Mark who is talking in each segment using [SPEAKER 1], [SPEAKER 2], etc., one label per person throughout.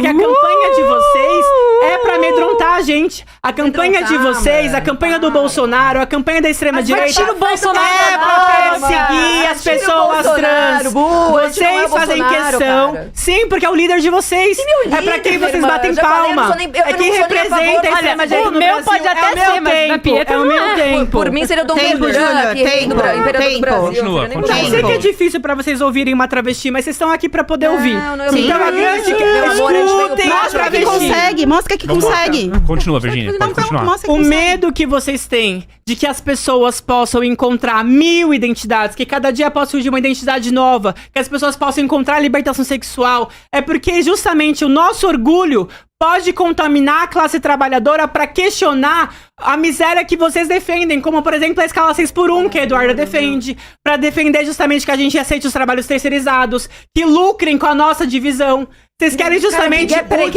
[SPEAKER 1] porque a campanha de vocês é pra amedrontar a gente. A campanha de vocês, a campanha do Bolsonaro, a campanha da extrema-direita
[SPEAKER 2] tira o Bolsonaro
[SPEAKER 1] é pra perseguir as pessoas trans. Vocês fazem questão. Sim, porque é o líder de vocês. É pra quem vocês batem palma. É quem representa a extrema-direita no Brasil.
[SPEAKER 2] O meu pode até ser, mas na Pietra
[SPEAKER 1] é o meu tempo.
[SPEAKER 3] Por mim seria o Dom Pedro
[SPEAKER 4] Tempo.
[SPEAKER 5] Continua.
[SPEAKER 1] Eu sei que é difícil pra vocês ouvirem uma travesti, mas vocês estão aqui pra poder ouvir. Então a grande escutem a
[SPEAKER 4] Mostra que
[SPEAKER 1] travesti.
[SPEAKER 4] consegue, mostra que consegue.
[SPEAKER 5] Continua, Virgínia, pode continuar.
[SPEAKER 4] Mostra que
[SPEAKER 1] O
[SPEAKER 4] consegue.
[SPEAKER 1] medo que vocês têm de que as pessoas possam encontrar 1000 identidades, que cada dia possa surgir uma identidade nova, que as pessoas possam encontrar libertação sexual, é porque justamente o nosso orgulho pode contaminar a classe trabalhadora pra questionar a miséria que vocês defendem, como por exemplo a escala 6x1 que a Eduarda defende, pra defender justamente que a gente aceite os trabalhos terceirizados, que lucrem com a nossa divisão. Vocês querem justamente
[SPEAKER 3] que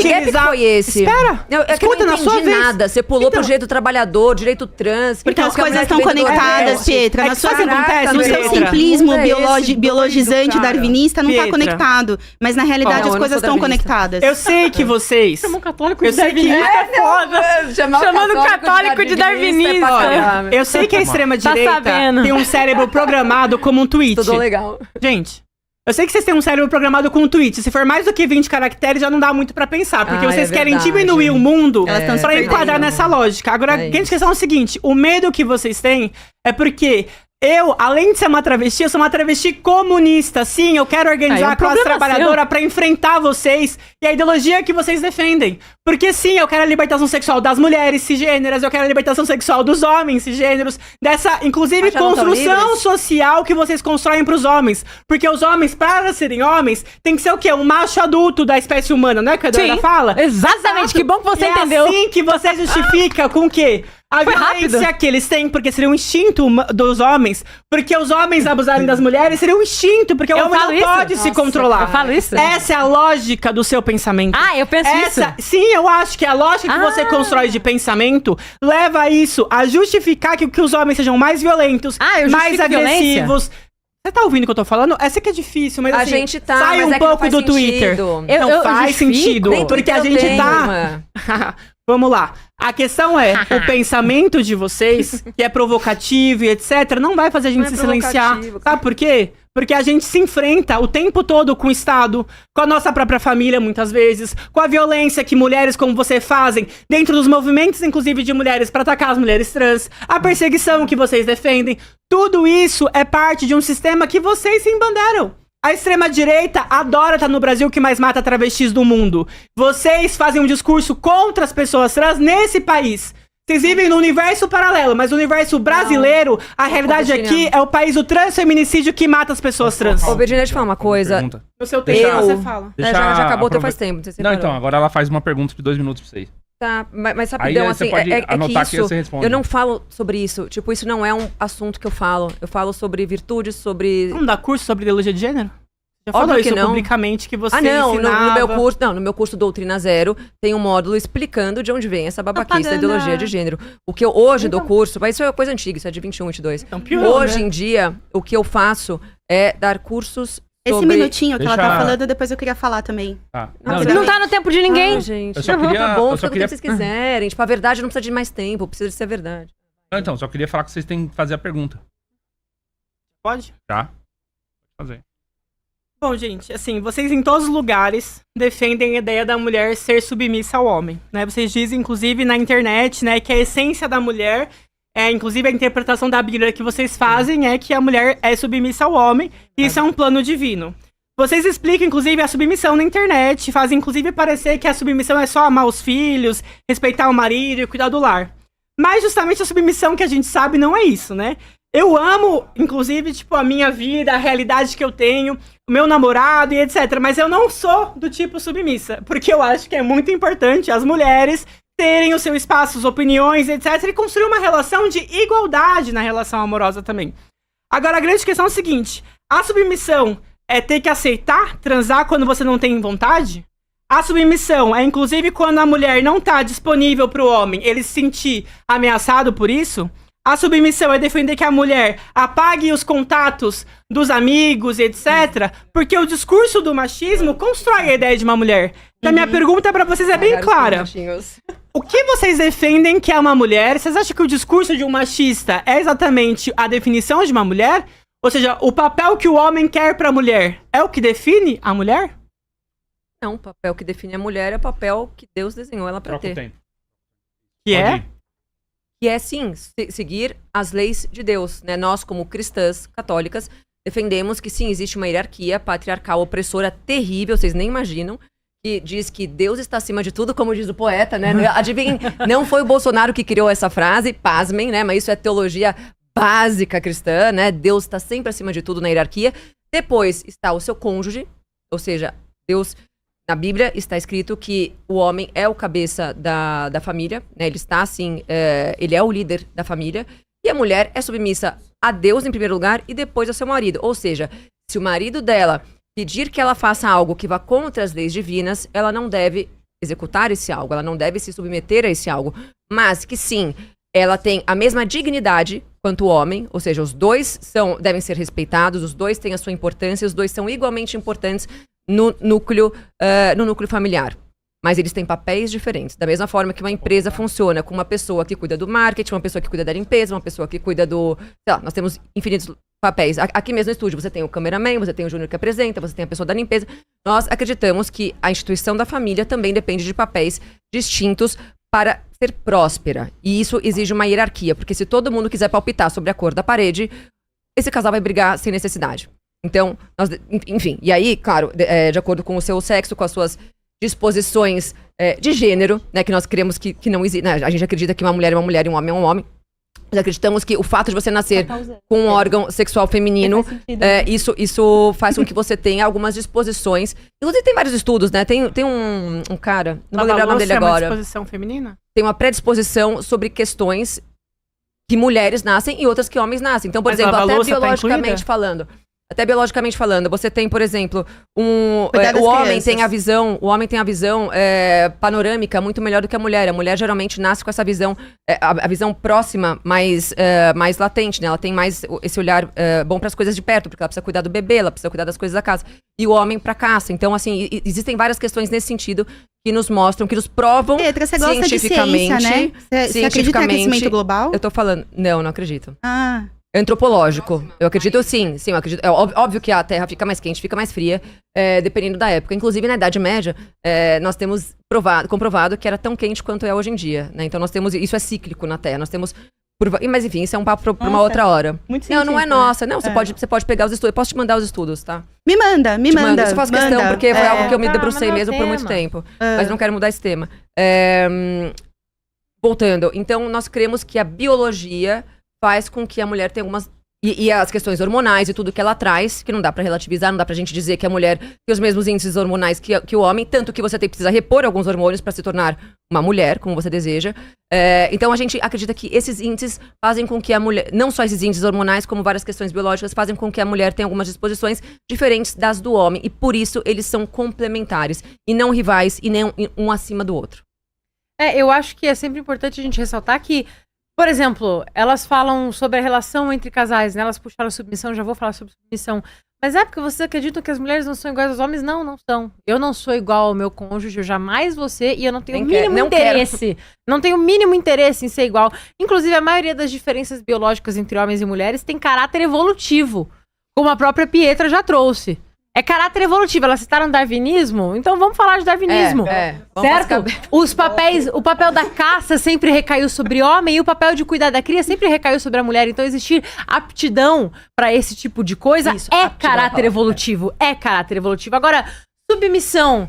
[SPEAKER 3] gap foi esse?
[SPEAKER 1] Espera, escuta na sua vez.
[SPEAKER 3] Nada. Você pulou pro direito trabalhador, direito trans.
[SPEAKER 4] Porque as
[SPEAKER 3] que a
[SPEAKER 4] coisas
[SPEAKER 3] mulher
[SPEAKER 4] estão
[SPEAKER 3] que vem do
[SPEAKER 4] conectadas,
[SPEAKER 3] Nordeste.
[SPEAKER 4] Pietra.
[SPEAKER 1] É que sabe o que acontece,
[SPEAKER 4] No seu
[SPEAKER 1] Pietra?
[SPEAKER 4] simplismo
[SPEAKER 3] É esse
[SPEAKER 4] biologizante
[SPEAKER 3] doido, cara.
[SPEAKER 4] darwinista não tá
[SPEAKER 1] Pietra.
[SPEAKER 4] conectado. Mas na realidade
[SPEAKER 3] Não, eu
[SPEAKER 4] as
[SPEAKER 3] não
[SPEAKER 4] coisas
[SPEAKER 3] sou
[SPEAKER 4] estão
[SPEAKER 3] darwinista.
[SPEAKER 4] conectadas.
[SPEAKER 1] Eu sei que vocês...
[SPEAKER 2] Chamou católico
[SPEAKER 1] Eu
[SPEAKER 2] de
[SPEAKER 1] sei que...
[SPEAKER 2] darwinista, foda. Chamando católico de darwinista.
[SPEAKER 1] Olha, eu sei que a extrema-direita
[SPEAKER 2] sabendo.
[SPEAKER 1] tem um cérebro programado como um tweet.
[SPEAKER 3] Tudo legal.
[SPEAKER 1] Gente, eu sei que vocês têm um cérebro programado com um tweet. Se for mais do que 20 caracteres, já não dá muito pra pensar. Porque vocês querem
[SPEAKER 3] verdade.
[SPEAKER 1] diminuir o mundo
[SPEAKER 4] Elas estão se
[SPEAKER 1] pra enquadrar
[SPEAKER 4] perdendo.
[SPEAKER 1] nessa lógica. Agora, a grande questão é o seguinte. O medo que vocês têm é porque... Eu, além de ser uma travesti, eu sou uma travesti comunista. Sim, eu quero organizar a classe trabalhadora pra enfrentar vocês e a ideologia que vocês defendem. Porque sim, eu quero a libertação sexual das mulheres cisgêneras, eu quero a libertação sexual dos homens cisgêneros, dessa, inclusive,
[SPEAKER 3] Mas já não tão
[SPEAKER 1] construção
[SPEAKER 3] livres?
[SPEAKER 1] social que vocês constroem pros homens. Porque os homens, para serem homens, tem que ser o quê? Um macho adulto da espécie humana, não é que a Eduarda fala?
[SPEAKER 2] Exatamente, que bom que você
[SPEAKER 1] E
[SPEAKER 2] entendeu.
[SPEAKER 1] É assim que você justifica com o quê? A
[SPEAKER 2] Foi
[SPEAKER 1] violência
[SPEAKER 2] rápido.
[SPEAKER 1] que eles têm, porque seria um instinto dos homens. Porque os homens abusarem das mulheres seria um instinto, porque o
[SPEAKER 2] Eu
[SPEAKER 1] homem
[SPEAKER 2] falo
[SPEAKER 1] não
[SPEAKER 2] isso?
[SPEAKER 1] pode se controlar.
[SPEAKER 2] Eu falo isso?
[SPEAKER 1] Essa é a lógica do seu pensamento.
[SPEAKER 2] Ah, eu penso isso.
[SPEAKER 1] Sim, eu acho que a lógica que você constrói de pensamento leva isso a justificar que os homens sejam mais violentos,
[SPEAKER 2] Eu
[SPEAKER 1] mais
[SPEAKER 2] justifico
[SPEAKER 1] agressivos. Você tá ouvindo o que eu tô falando? Essa que é difícil, mas
[SPEAKER 3] A
[SPEAKER 1] assim,
[SPEAKER 3] gente tá,
[SPEAKER 1] sai
[SPEAKER 3] mas
[SPEAKER 1] um
[SPEAKER 3] é que não
[SPEAKER 1] pouco
[SPEAKER 3] faz
[SPEAKER 1] do Twitter.
[SPEAKER 3] sentido.
[SPEAKER 1] Não
[SPEAKER 2] Eu
[SPEAKER 1] faz
[SPEAKER 2] justifico.
[SPEAKER 1] sentido,
[SPEAKER 3] Nem
[SPEAKER 1] porque a
[SPEAKER 3] Twitter
[SPEAKER 1] gente
[SPEAKER 3] eu
[SPEAKER 1] tá...
[SPEAKER 3] tenho,
[SPEAKER 1] Vamos lá. A questão é, o pensamento de vocês, que é provocativo e etc, não vai fazer a gente
[SPEAKER 3] Não é
[SPEAKER 1] se silenciar.
[SPEAKER 3] provocativo,
[SPEAKER 1] Sabe por quê? Porque a gente se enfrenta o tempo todo com o Estado, com a nossa própria família, muitas vezes, com a violência que mulheres como você fazem, dentro dos movimentos, inclusive, de mulheres para atacar as mulheres trans, a perseguição que vocês defendem. Tudo isso é parte de um sistema que vocês se embanderam. A extrema-direita adora estar no Brasil que mais mata travestis do mundo. Vocês fazem um discurso contra as pessoas trans nesse país. Vocês vivem no universo paralelo, mas no universo brasileiro, a realidade aqui é o país do transfeminicídio que mata as pessoas trans.
[SPEAKER 3] Ô, Virginia, deixa eu falar uma coisa.
[SPEAKER 5] Pergunta.
[SPEAKER 1] No seu texto
[SPEAKER 3] Eu-
[SPEAKER 1] você fala.
[SPEAKER 3] Já acabou até faz tempo. Não, sei se você
[SPEAKER 5] Não,
[SPEAKER 3] parou.
[SPEAKER 5] então, agora ela faz uma pergunta de 2 minutos pra vocês.
[SPEAKER 3] Tá, mas
[SPEAKER 5] Aí
[SPEAKER 3] rapidão,
[SPEAKER 5] você
[SPEAKER 3] assim,
[SPEAKER 5] pode
[SPEAKER 3] é que
[SPEAKER 5] anotar que
[SPEAKER 3] isso,
[SPEAKER 5] você responde.
[SPEAKER 3] eu não falo sobre isso. Tipo, isso não é um assunto que eu falo. Eu falo sobre virtudes, sobre...
[SPEAKER 1] Vamos dar curso sobre ideologia de gênero? Já
[SPEAKER 3] Óbvio
[SPEAKER 1] falou
[SPEAKER 3] que
[SPEAKER 1] isso
[SPEAKER 3] não.
[SPEAKER 1] publicamente, que você
[SPEAKER 3] no
[SPEAKER 1] ensinava.
[SPEAKER 3] meu curso Doutrina Zero, tem um módulo explicando de onde vem essa babaquice da
[SPEAKER 1] Propaganda.
[SPEAKER 3] ideologia de gênero. O que eu hoje dou curso, mas isso é coisa antiga, isso é de 21, 22.
[SPEAKER 1] Então piorou,
[SPEAKER 3] Hoje
[SPEAKER 1] né?
[SPEAKER 3] em dia, o que eu faço é dar cursos
[SPEAKER 4] Esse
[SPEAKER 3] sobre...
[SPEAKER 4] minutinho que ela
[SPEAKER 5] Deixa-
[SPEAKER 4] tá falando, depois eu queria falar também.
[SPEAKER 5] Tá.
[SPEAKER 3] Não,
[SPEAKER 2] Não tá no tempo de ninguém.
[SPEAKER 3] Ah, gente.
[SPEAKER 5] Eu só queria-
[SPEAKER 3] Tá bom,
[SPEAKER 5] eu só
[SPEAKER 3] fica com o
[SPEAKER 5] queria-
[SPEAKER 3] tempo que vocês quiserem. Tipo, a verdade não precisa de mais tempo, precisa de ser verdade.
[SPEAKER 5] Não, então, só queria falar que vocês têm que fazer a pergunta.
[SPEAKER 1] Pode?
[SPEAKER 5] Tá? Pode fazer.
[SPEAKER 1] Bom, gente, assim, vocês em todos os lugares defendem a ideia da mulher ser submissa ao homem, né? Vocês dizem, inclusive, na internet, né, que a essência da mulher, inclusive a interpretação da Bíblia que vocês fazem é que a mulher é submissa ao homem, e isso é um plano divino. Vocês explicam, inclusive, a submissão na internet, fazem, inclusive, parecer que a submissão é só amar os filhos, respeitar o marido e cuidar do lar. Mas, justamente, a submissão que a gente sabe não é isso, né? Eu amo, inclusive, tipo, a minha vida, a realidade que eu tenho, o meu namorado e etc. Mas eu não sou do tipo submissa, porque eu acho que é muito importante as mulheres terem o seu espaço, as opiniões, etc. E construir uma relação de igualdade na relação amorosa também. Agora, a grande questão é o seguinte, a submissão é ter que aceitar transar quando você não tem vontade? A submissão é, inclusive, quando a mulher não tá disponível pro homem, ele se sentir ameaçado por isso? A submissão é defender que a mulher apague os contatos dos amigos, etc. Porque o discurso do machismo constrói a ideia de uma mulher. Então, a minha pergunta pra vocês é bem clara. O que vocês defendem que é uma mulher? Vocês acham que o discurso de um machista é exatamente a definição de uma mulher? Ou seja, o papel que o homem quer pra mulher é o que define a mulher?
[SPEAKER 3] Não, o papel que define a mulher é o papel que Deus desenhou ela pra
[SPEAKER 5] Troca o
[SPEAKER 3] ter.
[SPEAKER 5] tempo.
[SPEAKER 1] Que
[SPEAKER 5] Pode
[SPEAKER 1] é?
[SPEAKER 5] ir.
[SPEAKER 3] Que é, sim, seguir as leis de Deus, né? Nós, como cristãs católicas, defendemos que, sim, existe uma hierarquia patriarcal opressora terrível, vocês nem imaginam, que diz que Deus está acima de tudo, como diz o poeta, né? Adivinhem, não foi o Bolsonaro que criou essa frase, pasmem, né? Mas isso é teologia básica cristã, né? Deus está sempre acima de tudo na hierarquia. Depois está o seu cônjuge, ou seja, Deus... Na Bíblia está escrito que o homem é o cabeça da família, né? Ele está assim, ele é o líder da família. E a mulher é submissa a Deus em primeiro lugar e depois ao seu marido. Ou seja, se o marido dela pedir que ela faça algo que vá contra as leis divinas, ela não deve executar esse algo, ela não deve se submeter a esse algo. Mas que sim, ela tem a mesma dignidade quanto o homem, ou seja, os dois devem ser respeitados, os dois têm a sua importância, os dois são igualmente importantes no núcleo familiar. Mas eles têm papéis diferentes. Da mesma forma que uma empresa funciona com uma pessoa que cuida do marketing, uma pessoa que cuida da limpeza, uma pessoa que cuida do... Sei lá, nós temos infinitos papéis. Aqui mesmo no estúdio, você tem o cameraman, você tem o júnior que apresenta, você tem a pessoa da limpeza. Nós acreditamos que a instituição da família também depende de papéis distintos para ser próspera. E isso exige uma hierarquia, porque se todo mundo quiser palpitar sobre a cor da parede, esse casal vai brigar sem necessidade. Então, enfim, e aí, claro, de acordo com o seu sexo, com as suas disposições de gênero, né, que nós queremos que não existe, né, a gente acredita que uma mulher é uma mulher e um homem é um homem. Nós acreditamos que o fato de você nascer com um órgão sexual feminino, isso faz com que você tenha algumas disposições. Inclusive, tem vários estudos, né? Tem um cara, não vou lembrar o nome dele agora.
[SPEAKER 1] Uma disposição feminina?
[SPEAKER 3] Tem uma predisposição sobre questões que mulheres nascem e outras que homens nascem. Então, por exemplo, até biologicamente falando. Até biologicamente falando, você tem, por exemplo, o homem tem a visão panorâmica muito melhor do que a mulher. A mulher geralmente nasce com essa visão, a visão próxima, mais latente, né? Ela tem mais esse olhar bom para as coisas de perto, porque ela precisa cuidar do bebê, ela precisa cuidar das coisas da casa. E o homem para caça. Então, assim, existem várias questões nesse sentido que nos mostram, que nos provam
[SPEAKER 4] Pietra, você gosta
[SPEAKER 3] cientificamente.
[SPEAKER 4] De ciência, né? Você acredita em aquecimento global?
[SPEAKER 3] Eu tô falando, não acredito.
[SPEAKER 4] Ah...
[SPEAKER 3] Antropológico. Eu acredito sim, eu acredito. É óbvio que a Terra fica mais quente, fica mais fria, dependendo da época. Inclusive, na Idade Média, nós temos comprovado que era tão quente quanto é hoje em dia, né? Então nós temos, isso é cíclico na Terra, nós temos... Mas enfim, isso é um papo pra uma outra hora.
[SPEAKER 4] Muito
[SPEAKER 3] não é nossa. Não, você pode pegar os estudos, eu posso te mandar os estudos, tá?
[SPEAKER 4] Me manda.
[SPEAKER 3] Isso eu faço questão, porque foi algo que eu me debrucei mesmo por muito tempo. Mas não quero mudar esse tema. Voltando, então nós cremos que a biologia faz com que a mulher tenha algumas... E as questões hormonais e tudo que ela traz, que não dá pra relativizar, não dá pra gente dizer que a mulher tem os mesmos índices hormonais que o homem, tanto que você precisa repor alguns hormônios pra se tornar uma mulher, como você deseja. Então a gente acredita que esses índices fazem com que a mulher... Não só esses índices hormonais, como várias questões biológicas, fazem com que a mulher tenha algumas disposições diferentes das do homem. E por isso eles são complementares, e não rivais, e nem um acima do outro.
[SPEAKER 2] Eu acho que é sempre importante a gente ressaltar que, por exemplo, elas falam sobre a relação entre casais, né? Elas puxaram submissão, já vou falar sobre submissão. Mas porque vocês acreditam que as mulheres não são iguais aos homens? Não são. Eu não sou igual ao meu cônjuge, eu jamais vou ser, e eu não tenho o mínimo interesse. Não tenho o mínimo interesse em ser igual. Inclusive, a maioria das diferenças biológicas entre homens e mulheres tem caráter evolutivo, como a própria Pietra já trouxe. É caráter evolutivo. Elas citaram darwinismo, então vamos falar de darwinismo. Certo? O papel da caça sempre recaiu sobre o homem e o papel de cuidar da cria sempre recaiu sobre a mulher. Então existir aptidão para esse tipo de coisa caráter evolutivo. É caráter evolutivo. Agora, submissão,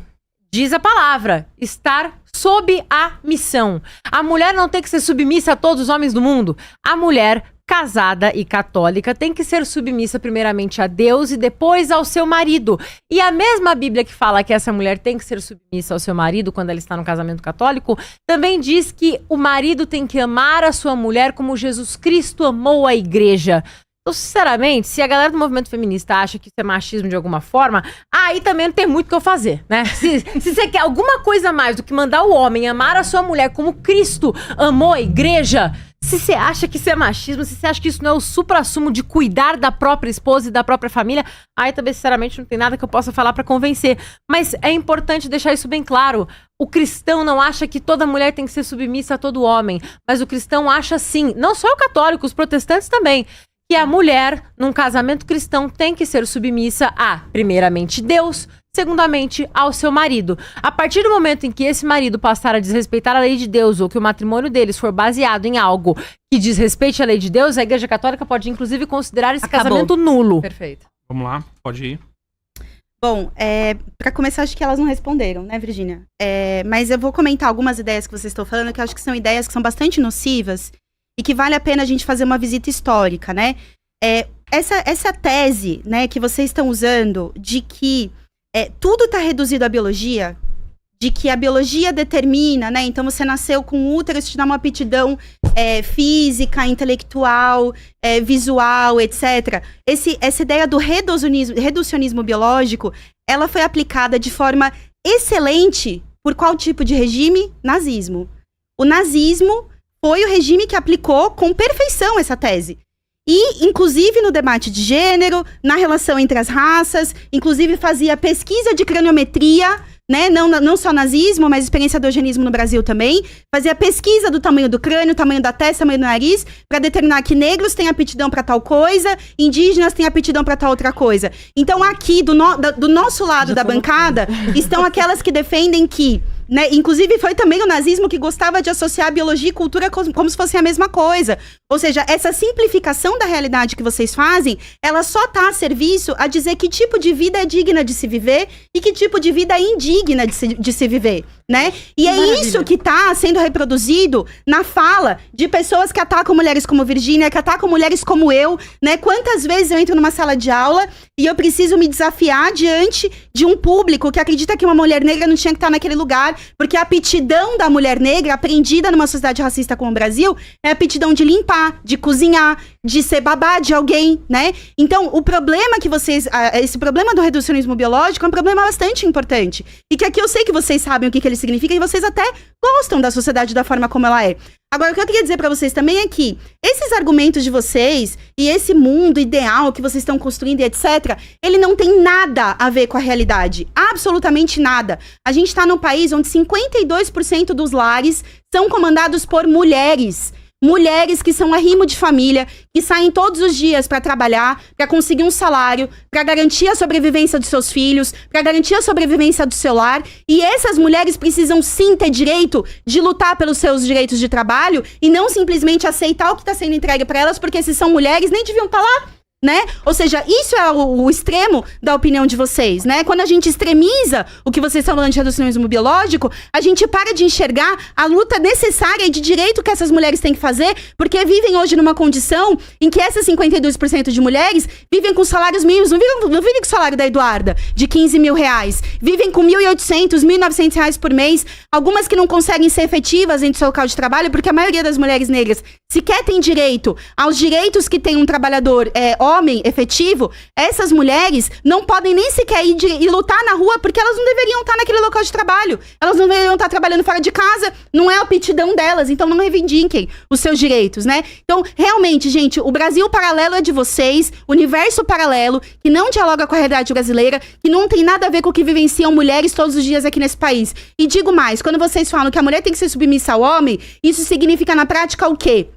[SPEAKER 2] diz a palavra, estar sob a missão. A mulher não tem que ser submissa a todos os homens do mundo. A mulher casada e católica tem que ser submissa primeiramente a Deus e depois ao seu marido. E a mesma Bíblia que fala que essa mulher tem que ser submissa ao seu marido quando ela está no casamento católico, também diz que o marido tem que amar a sua mulher como Jesus Cristo amou a igreja. Então, sinceramente, se a galera do movimento feminista acha que isso é machismo de alguma forma, aí também não tem muito o que eu fazer, né? Se você quer alguma coisa mais do que mandar o homem amar a sua mulher como Cristo amou a igreja, Se você acha que isso é machismo, se você acha que isso não é o suprassumo de cuidar da própria esposa e da própria família, aí também, sinceramente, não tem nada que eu possa falar pra convencer. Mas é importante deixar isso bem claro. O cristão não acha que toda mulher tem que ser submissa a todo homem, mas o cristão acha sim, não só o católico, os protestantes também, que a mulher, num casamento cristão, tem que ser submissa a, primeiramente, Deus, segundamente, ao seu marido. A partir do momento em que esse marido passar a desrespeitar a lei de Deus ou que o matrimônio deles for baseado em algo que desrespeite a lei de Deus, a Igreja Católica pode, inclusive, considerar esse casamento nulo.
[SPEAKER 3] Perfeito.
[SPEAKER 5] Vamos lá, pode ir.
[SPEAKER 4] Bom, pra começar, acho que elas não responderam, né, Virgínia? Mas eu vou comentar algumas ideias que vocês estão falando, que eu acho que são ideias que são bastante nocivas e que vale a pena a gente fazer uma visita histórica, né? Essa tese, né, que vocês estão usando de que tudo está reduzido à biologia, de que a biologia determina, né? Então você nasceu com útero, isso te dá uma aptidão física, intelectual, visual, etc. Essa ideia do reducionismo biológico, ela foi aplicada de forma excelente por qual tipo de regime? Nazismo. O nazismo foi o regime que aplicou com perfeição essa tese. E, inclusive, no debate de gênero, na relação entre as raças, inclusive fazia pesquisa de craniometria, né? Não só nazismo, mas experiência do eugenismo no Brasil também. Fazia pesquisa do tamanho do crânio, tamanho da testa, tamanho do nariz, para determinar que negros têm aptidão para tal coisa, indígenas têm aptidão para tal outra coisa. Então, aqui, do nosso lado da bancada, estão aquelas que defendem que... Né? Inclusive, foi também o nazismo que gostava de associar biologia e cultura como se fossem a mesma coisa. Ou seja, essa simplificação da realidade que vocês fazem, ela só está a serviço a dizer que tipo de vida é digna de se viver e que tipo de vida é indigna de se viver, né? E é isso que está sendo reproduzido na fala de pessoas que atacam mulheres como Virgínia, que atacam mulheres como eu, né? Quantas vezes eu entro numa sala de aula e eu preciso me desafiar diante de um público que acredita que uma mulher negra não tinha que estar naquele lugar, porque a aptidão da mulher negra, aprendida numa sociedade racista como o Brasil, é a aptidão de limpar, de cozinhar, de ser babá de alguém, né? Então, o problema que vocês... esse problema do reducionismo biológico é um problema bastante importante. E que aqui eu sei que vocês sabem o que ele significa e vocês até gostam da sociedade da forma como ela é. Agora, o que eu queria dizer pra vocês também é que esses argumentos de vocês e esse mundo ideal que vocês estão construindo e etc., ele não tem nada a ver com a realidade. Absolutamente nada. A gente tá num país onde 52% dos lares são comandados por mulheres. Mulheres que são arrimo de família, que saem todos os dias para trabalhar, para conseguir um salário, para garantir a sobrevivência dos seus filhos, para garantir a sobrevivência do seu lar. E essas mulheres precisam sim ter direito de lutar pelos seus direitos de trabalho e não simplesmente aceitar o que está sendo entregue para elas, porque se são mulheres, nem deviam estar lá. Né? Ou seja, isso é o extremo da opinião de vocês, né? Quando a gente extremiza o que vocês estão falando de reducionismo biológico, a gente para de enxergar a luta necessária e de direito que essas mulheres têm que fazer, porque vivem hoje numa condição em que essas 52% de mulheres vivem com salários mínimos, não vivem com o salário da Eduarda, de 15 mil reais, vivem com 1.800, 1.900 reais por mês, algumas que não conseguem ser efetivas dentro do seu local de trabalho, porque a maioria das mulheres negras sequer tem direito aos direitos que tem um trabalhador homem efetivo. Essas mulheres não podem nem sequer ir lutar na rua, porque elas não deveriam estar naquele local de trabalho. Elas não deveriam estar trabalhando fora de casa, não é a aptidão delas, então não reivindiquem os seus direitos, né? Então, realmente, gente, o Brasil paralelo é de vocês, o universo paralelo, que não dialoga com a realidade brasileira, que não tem nada a ver com o que vivenciam mulheres todos os dias aqui nesse país. E digo mais, quando vocês falam que a mulher tem que ser submissa ao homem, isso significa na prática o quê?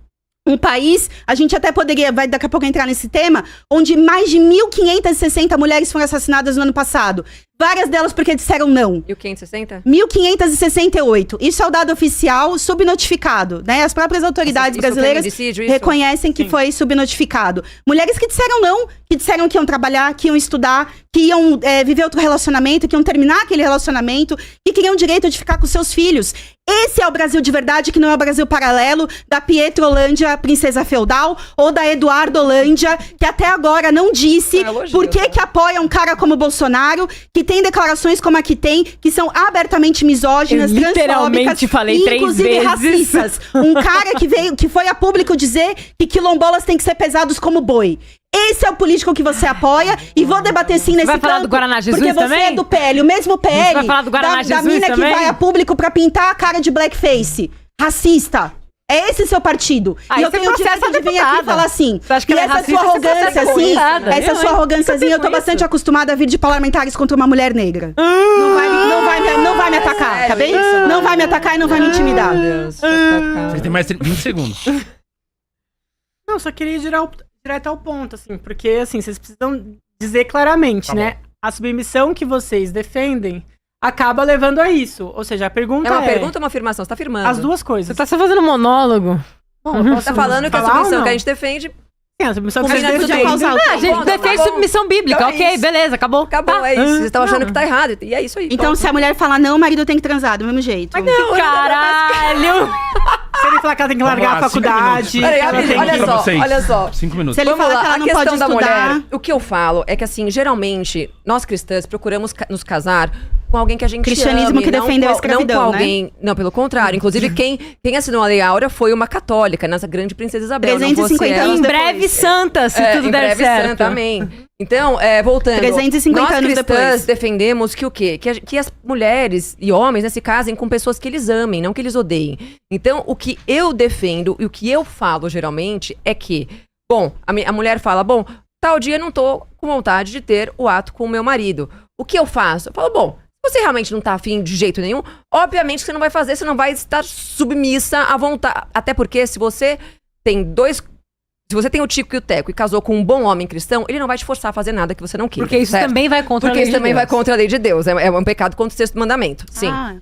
[SPEAKER 4] Um país, a gente até vai daqui a pouco entrar nesse tema, onde mais de 1.560 mulheres foram assassinadas no ano passado. Várias delas porque disseram não.
[SPEAKER 3] 1.560?
[SPEAKER 4] 1.568. Isso é o dado oficial subnotificado, né? As próprias autoridades brasileiras reconhecem que foi subnotificado. Mulheres que disseram não, que disseram que iam trabalhar, que iam estudar, que iam viver outro relacionamento, que iam terminar aquele relacionamento, que queriam o direito de ficar com seus filhos. Esse é o Brasil de verdade, que não é o Brasil paralelo da Pietro Holândia, princesa feudal, ou da Eduardo Holândia, que até agora não disse por que apoia um cara como Bolsonaro, que tem declarações como a que tem, que são abertamente misóginas,
[SPEAKER 2] literalmente falei
[SPEAKER 4] e,
[SPEAKER 2] 3
[SPEAKER 4] inclusive,
[SPEAKER 2] vezes.
[SPEAKER 4] Racistas. Um cara que foi a público dizer que quilombolas têm que ser pesados como boi. Esse é o político que você apoia e vou debater sim nesse
[SPEAKER 2] campo. Vai falar do Guaraná Jesus
[SPEAKER 4] porque
[SPEAKER 2] também?
[SPEAKER 4] Porque você é do PL, o mesmo PL
[SPEAKER 2] vai falar do Guaraná
[SPEAKER 4] da
[SPEAKER 2] Jesus
[SPEAKER 4] mina
[SPEAKER 2] também?
[SPEAKER 4] que vai a público pra pintar a cara de blackface. Racista. É esse seu partido.
[SPEAKER 2] Aí
[SPEAKER 4] E eu
[SPEAKER 2] você
[SPEAKER 4] tenho o direito
[SPEAKER 2] processa a
[SPEAKER 4] de vir aqui e
[SPEAKER 2] deputada.
[SPEAKER 4] falar assim.
[SPEAKER 2] Você acha que
[SPEAKER 4] E
[SPEAKER 2] ela é
[SPEAKER 4] essa
[SPEAKER 2] racista,
[SPEAKER 4] sua
[SPEAKER 2] você processa
[SPEAKER 4] arrogância,
[SPEAKER 2] a
[SPEAKER 4] assim,
[SPEAKER 2] deputada.
[SPEAKER 4] essa sua arrogânciazinha, eu tô bastante acostumada a vir de parlamentares contra uma mulher negra. Não vai me atacar, tá bem? Não vai me atacar e não vai me intimidar.
[SPEAKER 3] Meu Deus,
[SPEAKER 5] Vocês têm mais 20 segundos.
[SPEAKER 1] Não, só queria ir direto ao ponto, assim, porque, assim, vocês precisam dizer claramente,
[SPEAKER 5] Tá
[SPEAKER 1] né? A submissão que vocês defendem acaba levando a isso. Ou seja, a pergunta
[SPEAKER 3] É uma pergunta ou uma afirmação? Você tá afirmando.
[SPEAKER 1] as duas coisas.
[SPEAKER 2] Você tá só fazendo monólogo.
[SPEAKER 1] Bom, eu posso
[SPEAKER 3] Tá falando que a
[SPEAKER 1] falar ou
[SPEAKER 3] submissão
[SPEAKER 1] não?
[SPEAKER 3] que a gente defende...
[SPEAKER 1] Sim, a submissão que
[SPEAKER 3] Combina
[SPEAKER 1] vocês
[SPEAKER 3] tudo
[SPEAKER 1] defendem.
[SPEAKER 3] pausar o
[SPEAKER 2] A gente
[SPEAKER 3] Bom,
[SPEAKER 2] defende
[SPEAKER 3] tá bom.
[SPEAKER 2] submissão bíblica,
[SPEAKER 3] Então é
[SPEAKER 2] ok,
[SPEAKER 3] isso.
[SPEAKER 2] beleza, acabou.
[SPEAKER 3] Acabou,
[SPEAKER 2] Tá.
[SPEAKER 3] é isso. Vocês estão achando
[SPEAKER 2] Não.
[SPEAKER 3] que tá errado. E é isso aí.
[SPEAKER 4] Então, se a mulher falar não, o marido tem que transar, do mesmo jeito.
[SPEAKER 2] Caralho!
[SPEAKER 1] Se ele falar que ela tem que largar
[SPEAKER 5] Vamos lá,
[SPEAKER 1] a faculdade,
[SPEAKER 5] 5
[SPEAKER 3] Peraí,
[SPEAKER 1] que ela tem
[SPEAKER 3] olha
[SPEAKER 1] que...
[SPEAKER 3] só,
[SPEAKER 5] vocês.
[SPEAKER 3] olha só.
[SPEAKER 5] 5 minutos.
[SPEAKER 4] Se ele
[SPEAKER 3] Vamos
[SPEAKER 4] falar
[SPEAKER 3] lá,
[SPEAKER 4] que ela
[SPEAKER 3] a
[SPEAKER 4] não
[SPEAKER 3] questão
[SPEAKER 4] pode
[SPEAKER 3] da
[SPEAKER 4] estudar...
[SPEAKER 3] mulher, o que eu falo é que, assim, geralmente, nós cristãs procuramos nos casar com alguém que a gente
[SPEAKER 4] Cristianismo
[SPEAKER 3] ame,
[SPEAKER 4] que
[SPEAKER 3] não
[SPEAKER 4] defendeu
[SPEAKER 3] com-
[SPEAKER 4] a escravidão,
[SPEAKER 3] não com
[SPEAKER 4] né?
[SPEAKER 3] alguém, não, pelo contrário. Inclusive, quem assinou a Lei Áurea foi uma católica, nossa grande princesa Isabel.
[SPEAKER 4] 350
[SPEAKER 3] não fosse
[SPEAKER 4] anos
[SPEAKER 2] Em
[SPEAKER 3] ela.
[SPEAKER 4] depois.
[SPEAKER 2] breve santa, se tudo
[SPEAKER 3] em
[SPEAKER 2] der
[SPEAKER 3] breve
[SPEAKER 2] certo.
[SPEAKER 3] santa, amém. Então, voltando.
[SPEAKER 4] 350
[SPEAKER 3] nós
[SPEAKER 4] anos
[SPEAKER 3] cristãs
[SPEAKER 4] depois.
[SPEAKER 3] defendemos que o quê? Que as mulheres e homens, né, se casem com pessoas que eles amem, não que eles odeiem. Então, o que eu defendo e o que eu falo geralmente é que, bom, a mulher fala, bom, tal dia eu não tô com vontade de ter o ato com o meu marido. O que eu faço? Eu falo, bom, se você realmente não tá afim de jeito nenhum, obviamente que você não vai fazer, você não vai estar submissa à vontade. Até porque se você tem se você tem o Tico e o Teco e casou com um bom homem cristão, ele não vai te forçar a fazer nada que você não queira.
[SPEAKER 2] Porque isso
[SPEAKER 3] certo?
[SPEAKER 2] também vai contra
[SPEAKER 3] Porque
[SPEAKER 2] a lei
[SPEAKER 3] isso
[SPEAKER 2] de
[SPEAKER 3] também
[SPEAKER 2] Deus.
[SPEAKER 3] vai contra a lei de Deus. É um pecado contra o sexto mandamento. Sim.
[SPEAKER 4] Ah,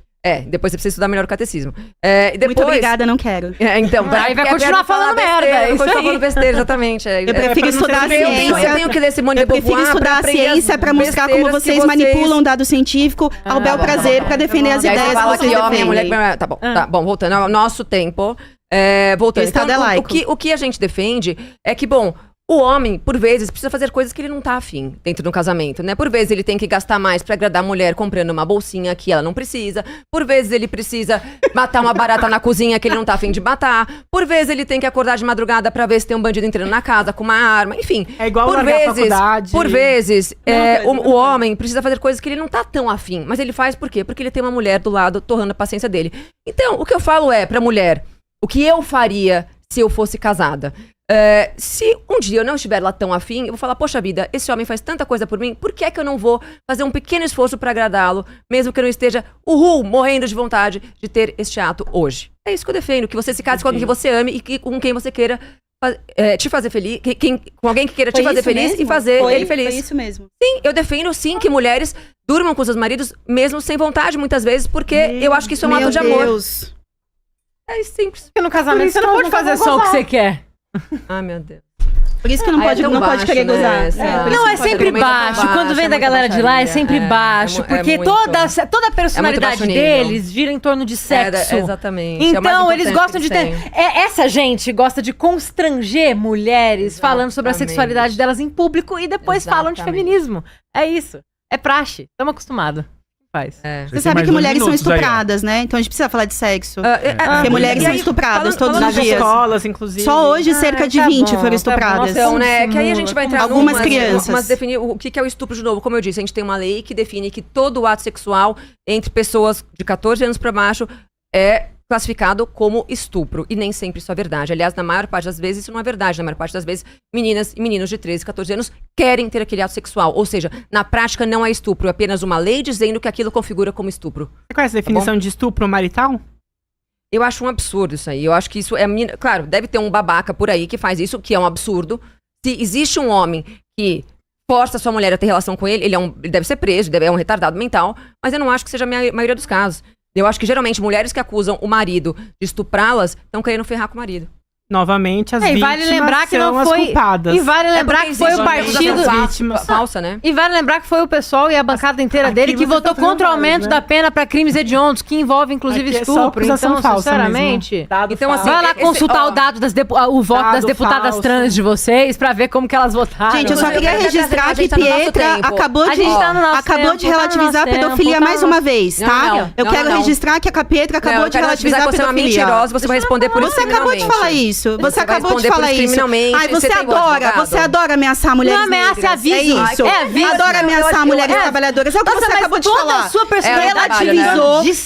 [SPEAKER 3] Depois você precisa estudar melhor o catecismo. E depois,
[SPEAKER 4] muito obrigada, não quero.
[SPEAKER 3] Então,
[SPEAKER 2] Aí vai continuar falando merda, é
[SPEAKER 3] Vai
[SPEAKER 2] isso
[SPEAKER 3] continuar
[SPEAKER 2] aí.
[SPEAKER 3] falando besteira, exatamente.
[SPEAKER 4] Eu prefiro estudar a ciência.
[SPEAKER 3] Eu tenho que ler Simone de
[SPEAKER 4] Eu prefiro
[SPEAKER 3] Beauvoir
[SPEAKER 4] estudar a
[SPEAKER 3] aprender as
[SPEAKER 4] ciência pra mostrar como
[SPEAKER 3] besteiras que
[SPEAKER 4] vocês manipulam um dado científico ao bel prazer pra defender as
[SPEAKER 3] E aí
[SPEAKER 4] ideias
[SPEAKER 3] você
[SPEAKER 4] que
[SPEAKER 3] fala
[SPEAKER 4] vocês
[SPEAKER 3] que homem, a mulher...
[SPEAKER 4] defendem.
[SPEAKER 3] Tá bom, tá bom, voltando ao nosso tempo. Voltando.
[SPEAKER 4] O Estado é laico.
[SPEAKER 3] O que a gente defende é que, bom, o homem, por vezes, precisa fazer coisas que ele não tá afim dentro do casamento, né? Por vezes ele tem que gastar mais pra agradar a mulher comprando uma bolsinha que ela não precisa. Por vezes ele precisa matar uma barata na cozinha que ele não tá afim de matar. Por vezes ele tem que acordar de madrugada pra ver se tem um bandido entrando na casa com uma arma. Enfim.
[SPEAKER 1] É igual
[SPEAKER 3] por
[SPEAKER 1] largar a
[SPEAKER 3] vezes,
[SPEAKER 1] faculdade.
[SPEAKER 3] Por vezes,
[SPEAKER 1] Não,
[SPEAKER 3] o homem precisa fazer coisas que ele não tá tão afim. Mas ele faz por quê? Porque ele tem uma mulher do lado torrando a paciência dele. Então, o que eu falo é pra mulher, o que eu faria se eu fosse casada? Se um dia eu não estiver lá tão afim, eu vou falar, poxa vida, esse homem faz tanta coisa por mim, por que é que eu não vou fazer um pequeno esforço pra agradá-lo, mesmo que eu não esteja, morrendo de vontade de ter este ato hoje? É isso que eu defendo, que você se case com alguém que você ame e com quem você queira te fazer feliz, com alguém que queira te
[SPEAKER 4] Foi
[SPEAKER 3] fazer
[SPEAKER 4] isso
[SPEAKER 3] feliz
[SPEAKER 4] mesmo?
[SPEAKER 3] e fazer
[SPEAKER 4] Foi
[SPEAKER 3] ele feliz.
[SPEAKER 4] Foi isso mesmo.
[SPEAKER 3] Sim, eu defendo sim que mulheres durmam com seus maridos, mesmo sem vontade, muitas vezes, porque eu acho que isso é um ato de amor.
[SPEAKER 4] Deus.
[SPEAKER 3] É simples.
[SPEAKER 2] Porque no casamento
[SPEAKER 1] isso
[SPEAKER 2] você não
[SPEAKER 1] nós
[SPEAKER 2] pode
[SPEAKER 1] nunca
[SPEAKER 2] fazer
[SPEAKER 1] vamos
[SPEAKER 2] só o que
[SPEAKER 1] gozar.
[SPEAKER 2] você quer.
[SPEAKER 3] Ai, meu Deus.
[SPEAKER 4] Por isso que não
[SPEAKER 3] Ai, é
[SPEAKER 4] pode,
[SPEAKER 3] tão
[SPEAKER 4] não pode
[SPEAKER 3] baixo,
[SPEAKER 4] querer
[SPEAKER 3] né?
[SPEAKER 4] gozar.
[SPEAKER 3] Essa-
[SPEAKER 4] por isso
[SPEAKER 2] Não,
[SPEAKER 4] que
[SPEAKER 2] é
[SPEAKER 4] não pode
[SPEAKER 2] sempre
[SPEAKER 3] argumento é
[SPEAKER 2] baixo.
[SPEAKER 3] baixo,
[SPEAKER 2] Quando vem
[SPEAKER 3] é
[SPEAKER 2] da
[SPEAKER 3] muita
[SPEAKER 2] galera de lá, é
[SPEAKER 3] baixaria.
[SPEAKER 2] sempre baixo.
[SPEAKER 3] É
[SPEAKER 2] Porque
[SPEAKER 3] muito.
[SPEAKER 2] toda a personalidade
[SPEAKER 3] baixo nível.
[SPEAKER 2] deles gira em torno de sexo.
[SPEAKER 3] Exatamente. É o mais
[SPEAKER 2] Então, eles
[SPEAKER 3] importante
[SPEAKER 2] gostam
[SPEAKER 3] que
[SPEAKER 2] de ter.
[SPEAKER 3] eles têm.
[SPEAKER 2] Essa gente gosta de constranger mulheres falando sobre a
[SPEAKER 3] Exatamente.
[SPEAKER 2] sexualidade delas em público e depois falam de
[SPEAKER 3] Exatamente.
[SPEAKER 2] feminismo. É isso. É praxe. Estamos acostumados. Faz.
[SPEAKER 3] É.
[SPEAKER 4] Você sabe que mulheres são estupradas, né? Então a gente precisa falar de sexo. Porque mulheres
[SPEAKER 3] e
[SPEAKER 4] são
[SPEAKER 3] aí,
[SPEAKER 4] estupradas
[SPEAKER 3] falando-
[SPEAKER 4] todos
[SPEAKER 3] falando
[SPEAKER 4] os
[SPEAKER 1] Nas
[SPEAKER 4] dias.
[SPEAKER 1] escolas, inclusive.
[SPEAKER 4] Só hoje cerca de
[SPEAKER 2] tá
[SPEAKER 4] 20
[SPEAKER 2] bom,
[SPEAKER 4] foram
[SPEAKER 2] tá
[SPEAKER 4] estupradas.
[SPEAKER 2] bom.
[SPEAKER 3] Então, né, que aí a gente vai entrar
[SPEAKER 4] Algumas
[SPEAKER 3] numas-
[SPEAKER 4] crianças.
[SPEAKER 3] Mas definir o que é o estupro de novo. Como eu disse, a gente tem uma lei que define que todo ato sexual entre pessoas de 14 anos pra baixo é classificado como estupro. E nem sempre isso é verdade. Aliás, na maior parte das vezes, isso não é verdade. Na maior parte das vezes, meninas e meninos de 13, 14 anos querem ter aquele ato sexual. Ou seja, na prática não é estupro. É apenas uma lei dizendo que aquilo configura como estupro.
[SPEAKER 1] Você conhece a definição de estupro marital?
[SPEAKER 3] Eu acho um absurdo isso aí. Eu acho que isso é... Claro, deve ter um babaca por aí que faz isso, que é um absurdo. Se existe um homem que força sua mulher a ter relação com ele, ele deve ser preso, é um retardado mental, mas eu não acho que seja a maioria dos casos. Eu acho que geralmente mulheres que acusam o marido de estuprá-las estão querendo ferrar com o marido.
[SPEAKER 1] Novamente, as
[SPEAKER 2] É, e
[SPEAKER 1] vítimas
[SPEAKER 2] vale lembrar que
[SPEAKER 1] são
[SPEAKER 2] não
[SPEAKER 1] as
[SPEAKER 2] foi-
[SPEAKER 1] culpadas.
[SPEAKER 2] E vale lembrar que foi o partido.
[SPEAKER 1] Vítimas.
[SPEAKER 3] Falsa, né?
[SPEAKER 2] E vale lembrar que foi o pessoal e a bancada inteira
[SPEAKER 1] Aqui
[SPEAKER 2] dele que
[SPEAKER 1] você
[SPEAKER 2] votou
[SPEAKER 1] tá fazendo
[SPEAKER 2] contra o
[SPEAKER 1] vários,
[SPEAKER 2] aumento
[SPEAKER 1] né?
[SPEAKER 2] da pena pra crimes hediondos, que envolve inclusive
[SPEAKER 1] Aqui é só
[SPEAKER 2] estupro.
[SPEAKER 1] acusação
[SPEAKER 2] Então,
[SPEAKER 1] falsa
[SPEAKER 2] sinceramente.
[SPEAKER 1] mesmo. Dado
[SPEAKER 3] Então,
[SPEAKER 1] falso.
[SPEAKER 3] assim,
[SPEAKER 2] Vai lá consultar o dado o voto
[SPEAKER 1] Dado
[SPEAKER 2] das deputadas
[SPEAKER 1] falso.
[SPEAKER 2] trans de vocês pra ver como que elas votaram.
[SPEAKER 4] Gente, eu só
[SPEAKER 3] Mas
[SPEAKER 4] queria
[SPEAKER 3] eu quero
[SPEAKER 4] registrar
[SPEAKER 3] a
[SPEAKER 4] que
[SPEAKER 3] gente tá no nosso
[SPEAKER 4] Pietra
[SPEAKER 3] tempo.
[SPEAKER 4] acabou
[SPEAKER 2] A
[SPEAKER 4] de,
[SPEAKER 2] gente tá no nosso
[SPEAKER 4] acabou de
[SPEAKER 2] tempo,
[SPEAKER 4] relativizar
[SPEAKER 2] tá
[SPEAKER 4] a
[SPEAKER 2] no nosso
[SPEAKER 4] pedofilia
[SPEAKER 2] tempo,
[SPEAKER 4] mais
[SPEAKER 2] tá
[SPEAKER 4] uma
[SPEAKER 2] no-
[SPEAKER 4] vez,
[SPEAKER 3] Não,
[SPEAKER 4] tá?
[SPEAKER 3] não,
[SPEAKER 4] eu
[SPEAKER 3] não,
[SPEAKER 4] quero
[SPEAKER 3] não.
[SPEAKER 4] registrar que a Pietra acabou
[SPEAKER 3] Não, eu
[SPEAKER 4] de
[SPEAKER 3] quero
[SPEAKER 4] relativizar a
[SPEAKER 3] que você é uma
[SPEAKER 4] pedofilia.
[SPEAKER 3] mentirosa, você vai responder por
[SPEAKER 4] Você
[SPEAKER 3] isso
[SPEAKER 4] acabou de
[SPEAKER 3] criminalmente.
[SPEAKER 4] falar isso. isso. Você
[SPEAKER 3] vai
[SPEAKER 4] acabou de
[SPEAKER 3] responder por
[SPEAKER 4] falar isso.
[SPEAKER 3] criminalmente,
[SPEAKER 4] Ai, você
[SPEAKER 3] tem bom
[SPEAKER 4] adora,
[SPEAKER 3] advogado.
[SPEAKER 4] você adora ameaçar mulheres
[SPEAKER 2] Não ameaça,
[SPEAKER 4] negras.
[SPEAKER 2] é aviso.
[SPEAKER 4] É isso.
[SPEAKER 2] É aviso.
[SPEAKER 4] Adora ameaçar mulheres trabalhadoras. É o que
[SPEAKER 2] Nossa,
[SPEAKER 4] você
[SPEAKER 2] mas
[SPEAKER 4] acabou de
[SPEAKER 2] toda
[SPEAKER 4] falar.
[SPEAKER 2] a sua personalidade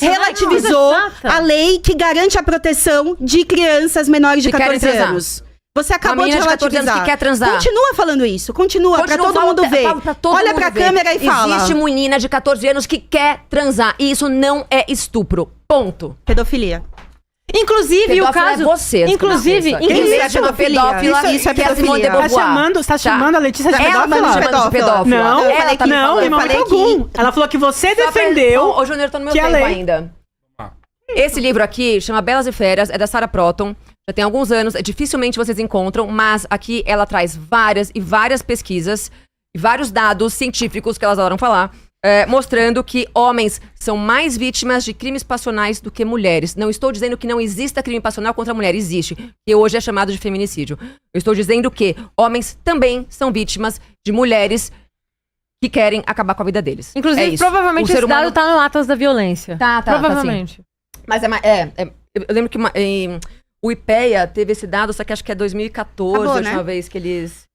[SPEAKER 4] Relativizou a lei que garante a proteção de crianças menores de
[SPEAKER 3] Que querem
[SPEAKER 4] 14
[SPEAKER 3] transar.
[SPEAKER 4] anos. Você
[SPEAKER 3] Uma
[SPEAKER 4] acabou de
[SPEAKER 3] menina de 14 anos
[SPEAKER 4] relativizar.
[SPEAKER 3] que quer transar.
[SPEAKER 4] Continua falando isso. Continua pra todo
[SPEAKER 3] falo
[SPEAKER 4] mundo
[SPEAKER 3] pra-
[SPEAKER 4] ver.
[SPEAKER 3] falo pra todo
[SPEAKER 4] Olha
[SPEAKER 3] mundo
[SPEAKER 4] pra
[SPEAKER 3] ver.
[SPEAKER 4] câmera e fala.
[SPEAKER 3] Existe menina de 14 anos que quer transar. E isso não é estupro. Ponto.
[SPEAKER 4] Pedofilia.
[SPEAKER 2] Inclusive, o
[SPEAKER 3] Pedófilo
[SPEAKER 2] caso...
[SPEAKER 3] é você.
[SPEAKER 2] Inclusive,
[SPEAKER 3] Quem
[SPEAKER 4] Isso
[SPEAKER 3] você
[SPEAKER 4] é
[SPEAKER 3] chama
[SPEAKER 4] pedofilia.
[SPEAKER 3] pedófila
[SPEAKER 4] Isso é
[SPEAKER 3] que é a Simone de
[SPEAKER 4] pedofilia.
[SPEAKER 1] Tá
[SPEAKER 3] Beauvoir.
[SPEAKER 1] chamando, você tá chamando a Letícia de
[SPEAKER 3] Ela tá
[SPEAKER 1] pedófila?
[SPEAKER 3] me chamando de pedófila.
[SPEAKER 1] Não,
[SPEAKER 4] Eu falei que-
[SPEAKER 1] não,
[SPEAKER 4] eu
[SPEAKER 1] em momento
[SPEAKER 4] falei que-
[SPEAKER 1] algum. Ela falou que você defendeu.
[SPEAKER 3] Ô, Júnior, tô no meu
[SPEAKER 1] que a
[SPEAKER 3] tempo
[SPEAKER 1] lei-
[SPEAKER 3] ainda. Esse livro aqui chama Belas e Feras, é da Sarah Proton. Já tem alguns anos, dificilmente vocês encontram, mas aqui ela traz várias pesquisas, e vários dados científicos que elas adoram falar, mostrando que homens são mais vítimas de crimes passionais do que mulheres. Não estou dizendo que não exista crime passional contra a mulher, existe, que hoje é chamado de feminicídio. Eu estou dizendo que homens também são vítimas de mulheres que querem acabar com a vida deles.
[SPEAKER 2] Inclusive,
[SPEAKER 3] É isso.
[SPEAKER 2] provavelmente
[SPEAKER 3] O ser
[SPEAKER 2] esse dado
[SPEAKER 3] humano-
[SPEAKER 2] tá no Atlas da Violência.
[SPEAKER 3] Tá,
[SPEAKER 2] Provavelmente.
[SPEAKER 3] Mas eu lembro que o IPEA teve esse dado, só que acho que é 2014,
[SPEAKER 4] Acabou,
[SPEAKER 3] a última
[SPEAKER 4] né?
[SPEAKER 3] vez que eles...